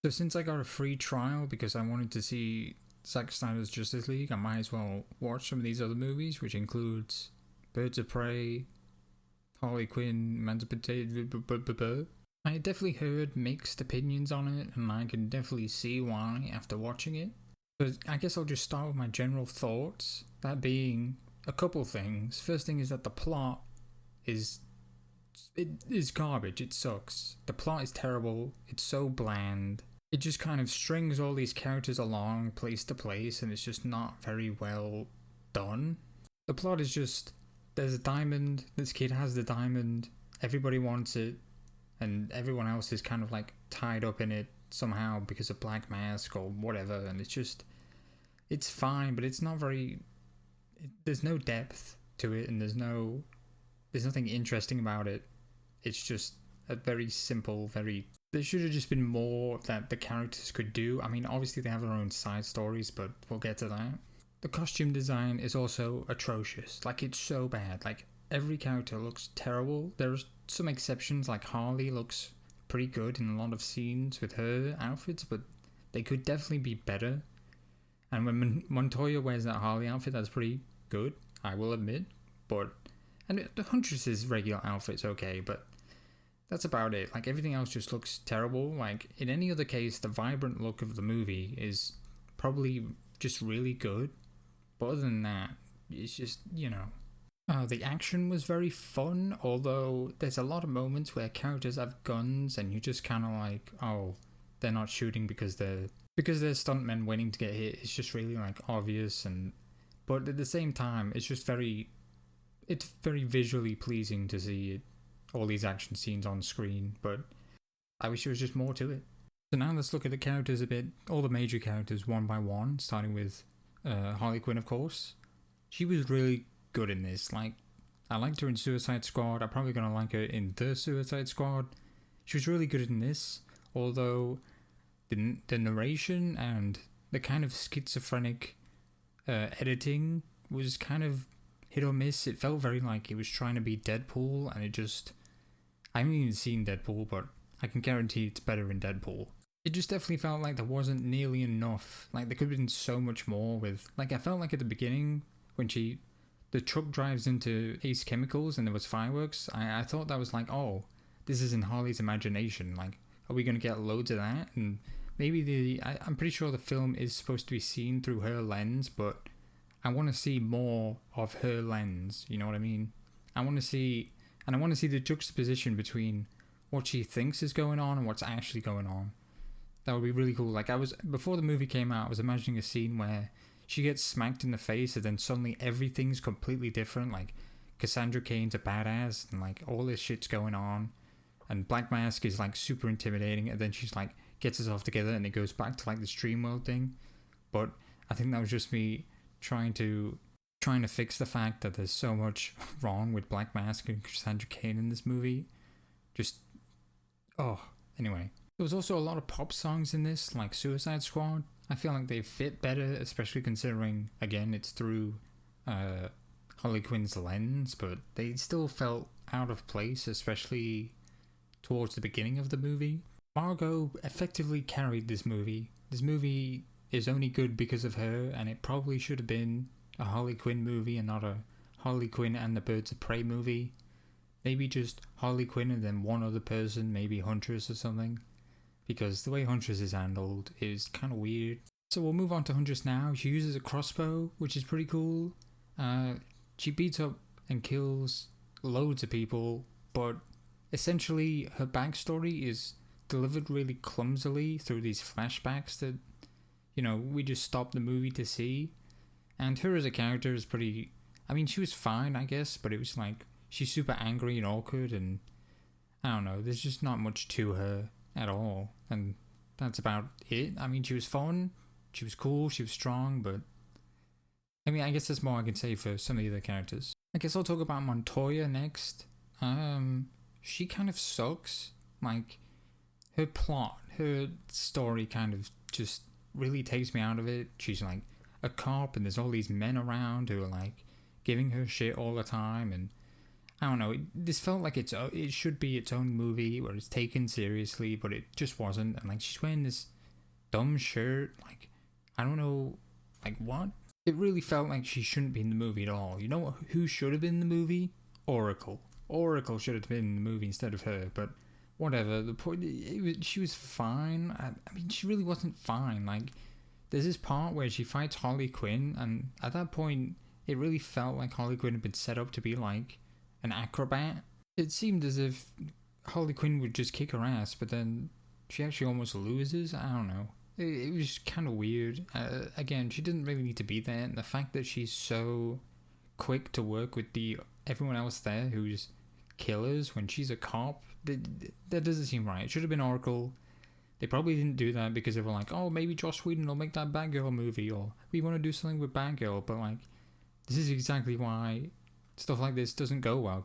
So since I got a free trial because I wanted to see Zack Snyder's Justice League, I might as well watch some of these other movies, which includes Birds of Prey, Harley Quinn, Emancipated. I had definitely heard mixed opinions on it, and I can definitely see why after watching it. But I guess I'll just start with my general thoughts, that being a couple things. First thing is that the plot is garbage. It sucks. The plot is terrible. It's so bland. It just kind of strings all these characters along place to place, and it's just not very well done. The plot is just, there's a diamond, this kid has the diamond, everybody wants it, and everyone else is kind of like tied up in it somehow because of Black Mask or whatever, and it's fine, but it's not very, there's no depth to it, and there's nothing interesting about it. It's just a very simple, there should have just been more that the characters could do. I mean, obviously they have their own side stories, but we'll get to that. The costume design is also atrocious. Like, it's so bad. Like, every character looks terrible. There's some exceptions, like Harley looks pretty good in a lot of scenes with her outfits, but they could definitely be better. And when Montoya wears that Harley outfit, that's pretty good, I will admit. And the Huntress's regular outfit's okay, but that's about it. Like, everything else just looks terrible. Like, in any other case, the vibrant look of the movie is probably just really good. But other than that, it's just, the action was very fun, although there's a lot of moments where characters have guns and you just kind of like, oh, they're not shooting because they're stuntmen waiting to get hit. It's just really like obvious, but at the same time, it's very visually pleasing to see it, all these action scenes on screen, but I wish there was just more to it. So now let's look at the characters a bit, all the major characters one by one, starting with Harley Quinn, of course. She was really good in this. Like, I liked her in Suicide Squad. I'm probably going to like her in The Suicide Squad. She was really good in this, although the narration and the kind of schizophrenic editing was kind of hit or miss. It felt very like it was trying to be Deadpool, and I haven't even seen Deadpool, but I can guarantee it's better in Deadpool. It just definitely felt like there wasn't nearly enough. Like, there could have been so much more with, like, I felt like at the beginning when the truck drives into Ace Chemicals and there was fireworks, I thought that was like, oh, this is in Harley's imagination. Like, are we going to get loads of that? And maybe I'm pretty sure the film is supposed to be seen through her lens, but I want to see more of her lens, you know what I mean? I want to see the juxtaposition between what she thinks is going on and what's actually going on. That would be really cool. Like, before the movie came out, I was imagining a scene where she gets smacked in the face and then suddenly everything's completely different. Like, Cassandra Cain's a badass and like all this shit's going on, and Black Mask is like super intimidating, and then she's like gets herself together and it goes back to like the Stream World thing. But I think that was just me trying to fix the fact that there's so much wrong with Black Mask and Cassandra Cain in this movie. Anyway. There was also a lot of pop songs in this, like Suicide Squad. I feel like they fit better, especially considering, again, it's through Harley Quinn's lens, but they still felt out of place, especially towards the beginning of the movie. Margot effectively carried this movie. This movie is only good because of her, and it probably should have been a Harley Quinn movie and not a Harley Quinn and the Birds of Prey movie. Maybe just Harley Quinn and then one other person, maybe Huntress or something. Because the way Huntress is handled is kind of weird. So we'll move on to Huntress now. She uses a crossbow, which is pretty cool. She beats up and kills loads of people, but essentially her backstory is delivered really clumsily through these flashbacks that, we just stop the movie to see. And her as a character is pretty... I mean, she was fine, I guess, but it was like, she's super angry and awkward, and I don't know, there's just not much to her at all, and that's about it. I mean, she was fun, she was cool, she was strong, but I mean, I guess there's more I can say for some of the other characters. I guess I'll talk about Montoya next. She kind of sucks. Like, her plot, her story kind of just really takes me out of it. She's like a cop and there's all these men around who are like giving her shit all the time, and I don't know, this felt like it should be its own movie where it's taken seriously, but it just wasn't. And like, she's wearing this dumb shirt. Like, I don't know, like what? It really felt like she shouldn't be in the movie at all. You know what? Who should have been in the movie? Oracle. Oracle should have been in the movie instead of her, but whatever. The point, she was fine. I mean, she really wasn't fine. Like, there's this part where she fights Harley Quinn, and at that point, it really felt like Harley Quinn had been set up to be like an acrobat. It seemed as if Harley Quinn would just kick her ass, but then she actually almost loses. I don't know. It was kind of weird. Again, she didn't really need to be there. And the fact that she's so quick to work with everyone else there who's killers when she's a cop, that doesn't seem right. It should have been Oracle. They probably didn't do that because they were like, oh, maybe Joss Whedon will make that Batgirl movie, or we want to do something with Batgirl. But like, this is exactly why stuff like this doesn't go well,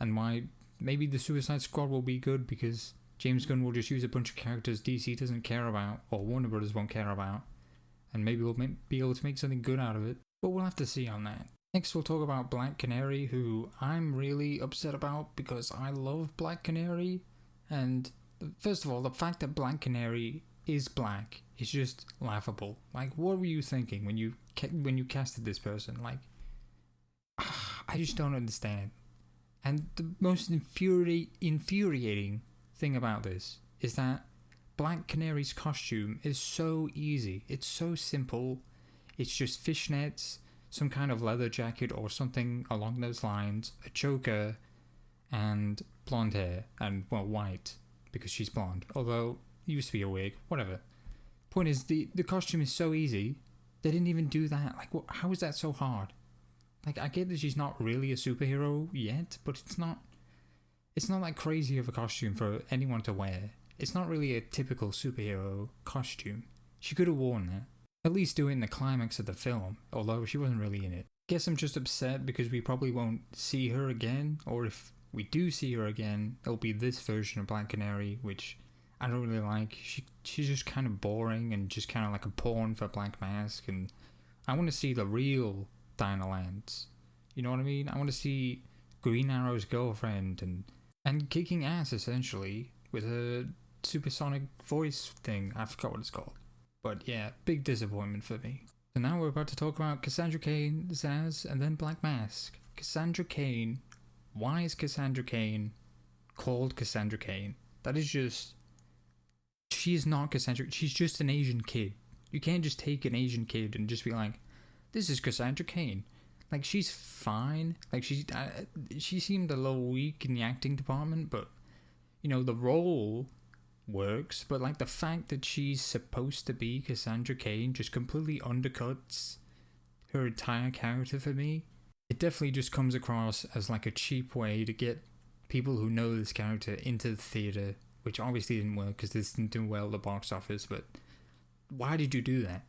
and why maybe the Suicide Squad will be good, because James Gunn will just use a bunch of characters DC doesn't care about, or Warner Brothers won't care about, and maybe we'll be able to make something good out of it. But we'll have to see on that. Next, we'll talk about Black Canary, who I'm really upset about because I love Black Canary. And first of all, the fact that Black Canary is black is just laughable. Like, what were you thinking when you casted this person? Like, I just don't understand. And the most infuriating thing about this is that Black Canary's costume is so easy. It's so simple. It's just fishnets, some kind of leather jacket or something along those lines, a choker, and blonde hair, and, well, white, because she's blonde. Although, it used to be a wig, whatever. Point is, the costume is so easy, they didn't even do that. Like, how is that so hard? Like, I get that she's not really a superhero yet, but it's not that crazy of a costume for anyone to wear. It's not really a typical superhero costume. She could have worn that. At least do it in the climax of the film, although she wasn't really in it. Guess I'm just upset because we probably won't see her again, or if we do see her again, it'll be this version of Black Canary, which I don't really like. She's just kind of boring and just kind of like a pawn for Black Mask, and I want to see the real Dinah Lance. You know what I mean? I want to see Green Arrow's girlfriend and kicking ass, essentially, with her supersonic voice thing. I forgot what it's called. But yeah, big disappointment for me. So now we're about to talk about Cassandra Cain, Zaz, and then Black Mask. Cassandra Cain. Why is Cassandra Cain called Cassandra Cain? That is just... She is not Cassandra. She's just an Asian kid. You can't just take an Asian kid and just be like, this is Cassandra Cain. Like, she's fine. Like, she seemed a little weak in the acting department, but, you know, the role works. But, like, the fact that she's supposed to be Cassandra Cain just completely undercuts her entire character for me. It definitely just comes across as, like, a cheap way to get people who know this character into the theatre, which obviously didn't work because this didn't do well at the box office, but why did you do that?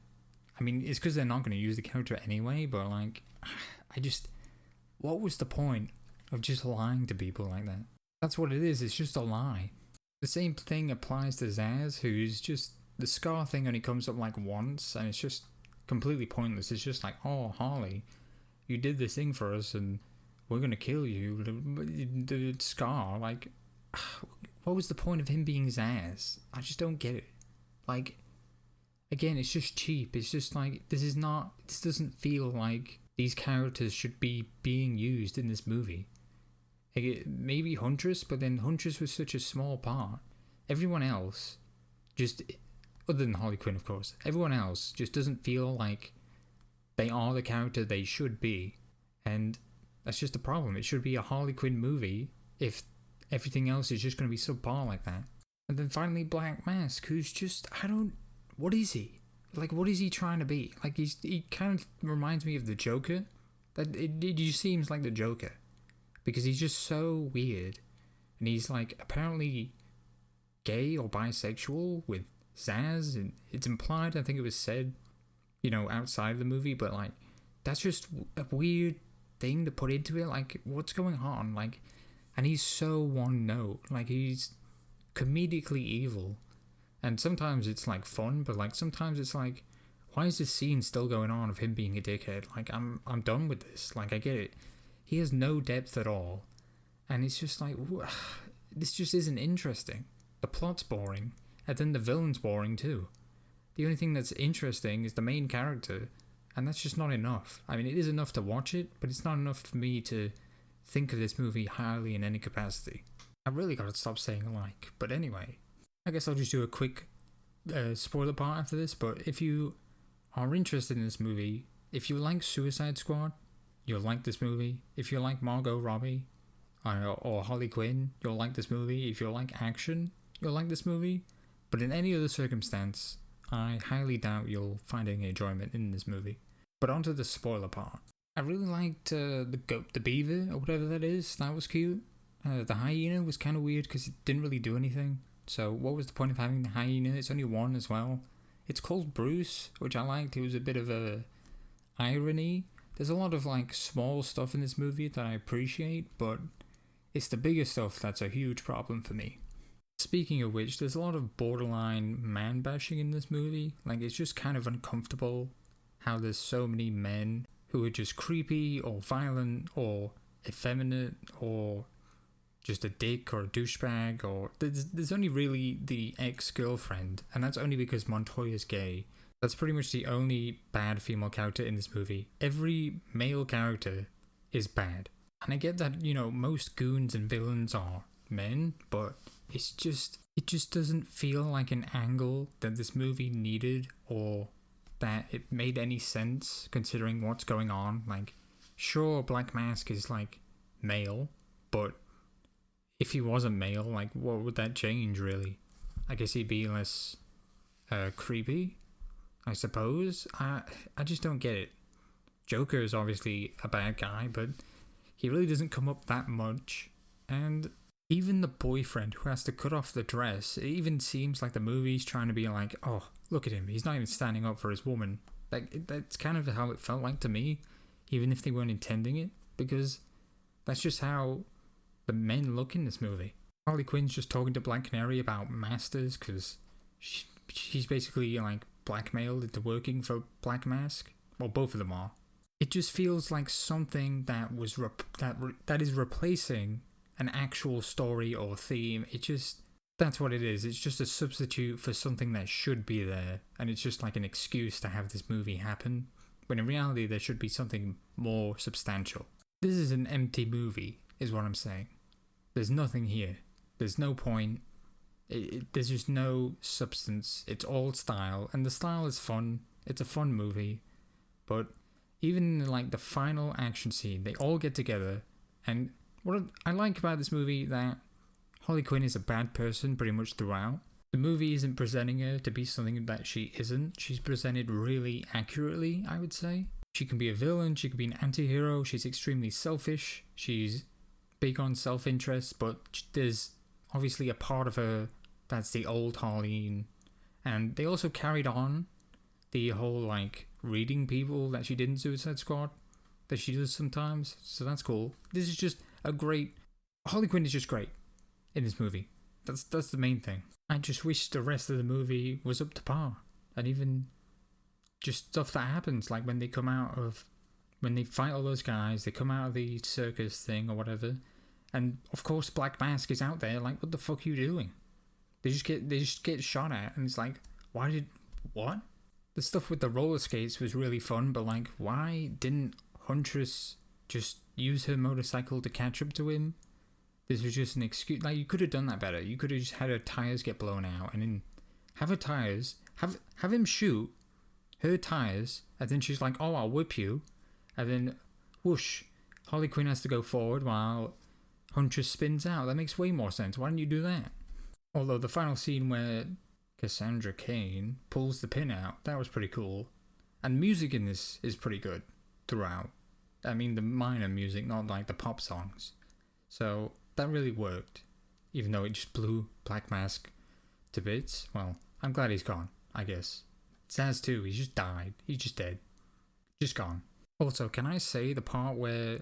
I mean, it's because they're not going to use the character anyway, but, like, what was the point of just lying to people like that? That's what it is, it's just a lie. The same thing applies to Zaz, who's just, the scar thing only comes up like once, and it's just completely pointless. It's just like, oh, Harley, you did this thing for us, and we're going to kill you. The scar, like, what was the point of him being Zaz? I just don't get it. Like, again, it's just cheap. It's just like, this doesn't feel like these characters should be being used in this movie. Like, maybe Huntress, but then Huntress was such a small part. Everyone else, just, other than Harley Quinn, of course, everyone else just doesn't feel like they are the character they should be. And that's just the problem. It should be a Harley Quinn movie if everything else is just going to be subpar like that. And then finally, Black Mask, who's just, what is he? Like, what is he trying to be? Like, he kind of reminds me of the Joker. It just seems like the Joker. Because he's just so weird. And he's, like, apparently gay or bisexual with Zaz. And it's implied, I think it was said, you know, outside of the movie. But, like, that's just a weird thing to put into it. Like, what's going on? Like, and he's so one note. Like, he's comedically evil. And sometimes it's, like, fun, but, like, sometimes it's, like, why is this scene still going on of him being a dickhead? Like, I'm done with this. Like, I get it. He has no depth at all. And it's just like, this just isn't interesting. The plot's boring. and then the villain's boring too. The only thing that's interesting is the main character, and that's just not enough. I mean, it is enough to watch it, but it's not enough for me to think of this movie highly in any capacity. I really gotta stop saying like, but anyway, I guess I'll just do a quick spoiler part after this, but if you are interested in this movie, if you like Suicide Squad, you'll like this movie. If you like Margot Robbie or Harley Quinn, you'll like this movie. If you like action, you'll like this movie. But in any other circumstance, I highly doubt you'll find any enjoyment in this movie. But onto the spoiler part. I really liked the beaver or whatever that is. That was cute. The hyena was kind of weird because it didn't really do anything. So what was the point of having the hyena? It's only one as well. It's called Bruce, which I liked. It was a bit of a irony. There's a lot of like small stuff in this movie that I appreciate, but it's the bigger stuff that's a huge problem for me. Speaking of which, there's a lot of borderline man bashing in this movie. Like, it's just kind of uncomfortable how there's so many men who are just creepy or violent or effeminate or just a dick or a douchebag, or there's only really the ex-girlfriend, and that's only because Montoya's gay. That's pretty much the only bad female character in this movie. Every male character is bad. And I get that, you know, most goons and villains are men, but it just doesn't feel like an angle that this movie needed, or that it made any sense considering what's going on. Like, sure, Black Mask is like male, but if he wasn't male, like, what would that change really? I guess he'd be less creepy, I suppose. I just don't get it. Joker is obviously a bad guy, but he really doesn't come up that much. And even the boyfriend who has to cut off the dress, it even seems like the movie's trying to be like, oh, look at him, he's not even standing up for his woman. Like, that's kind of how it felt like to me, even if they weren't intending it, because that's just how the men look in this movie. Harley Quinn's just talking to Black Canary about masters, because she's basically like blackmailed into working for Black Mask. Well, both of them are. It just feels like something that was that is replacing an actual story or theme. That's what it is. It's just a substitute for something that should be there, and it's just like an excuse to have this movie happen, when in reality there should be something more substantial. This is an empty movie, is what I'm saying. There's nothing here. There's no point. There's just no substance. It's all style, and the style is fun. It's a fun movie, but even in like the final action scene, they all get together, and what I like about this movie, that Harley Quinn is a bad person pretty much throughout. The movie isn't presenting her to be something that she isn't. She's presented really accurately, I would say. She can be a villain, she can be an anti-hero, she's extremely selfish, she's big on self-interest, but there's obviously a part of her that's the old Harley. And they also carried on the whole like reading people that she did in Suicide Squad, that she does sometimes, so that's cool. This is just a great... Harley Quinn is just great in this movie. That's the main thing. I just wish the rest of the movie was up to par, and even just stuff that happens, like when they fight all those guys, they come out of the circus thing or whatever, and of course Black Mask is out there like, what the fuck are you doing? They just get shot at, and it's like, what? The stuff with the roller skates was really fun, but like, why didn't Huntress just use her motorcycle to catch up to him? This was just an excuse. Like, you could have done that better. You could have just had her tires get blown out, and then have her tires, have him shoot her tires, and then she's like, oh, I'll whip you, and then whoosh, Harley Quinn has to go forward while Huntress spins out. That makes way more sense. Why didn't you do that? Although the final scene where Cassandra Cain pulls the pin out, that was pretty cool. And music in this is pretty good throughout. I mean, the minor music, not like the pop songs. So that really worked, even though it just blew Black Mask to bits. Well, I'm glad he's gone, I guess. Zaz too, he's just died. He's just dead. Just gone. Also, can I say the part where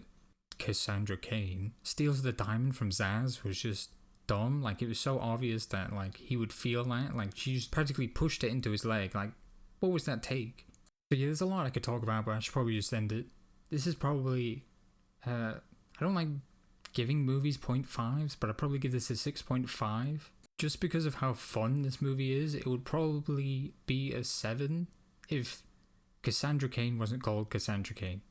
Cassandra Cain steals the diamond from Zaz was just dumb? Like, it was so obvious that like he would feel that. Like, she just practically pushed it into his leg. Like, what was that take? But yeah, there's a lot I could talk about, but I should probably just end it. This is probably... I don't like giving movies 0.5s, but I'd probably give this a 6.5. just because of how fun this movie is, it would probably be a 7 if Cassandra Cain wasn't called Cassandra Cain.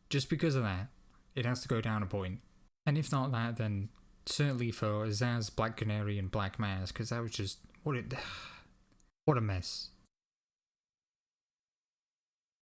Just because of that, it has to go down a point. And if not that, then certainly for Zaz, Black Canary, and Black Mask, because that was just what a mess.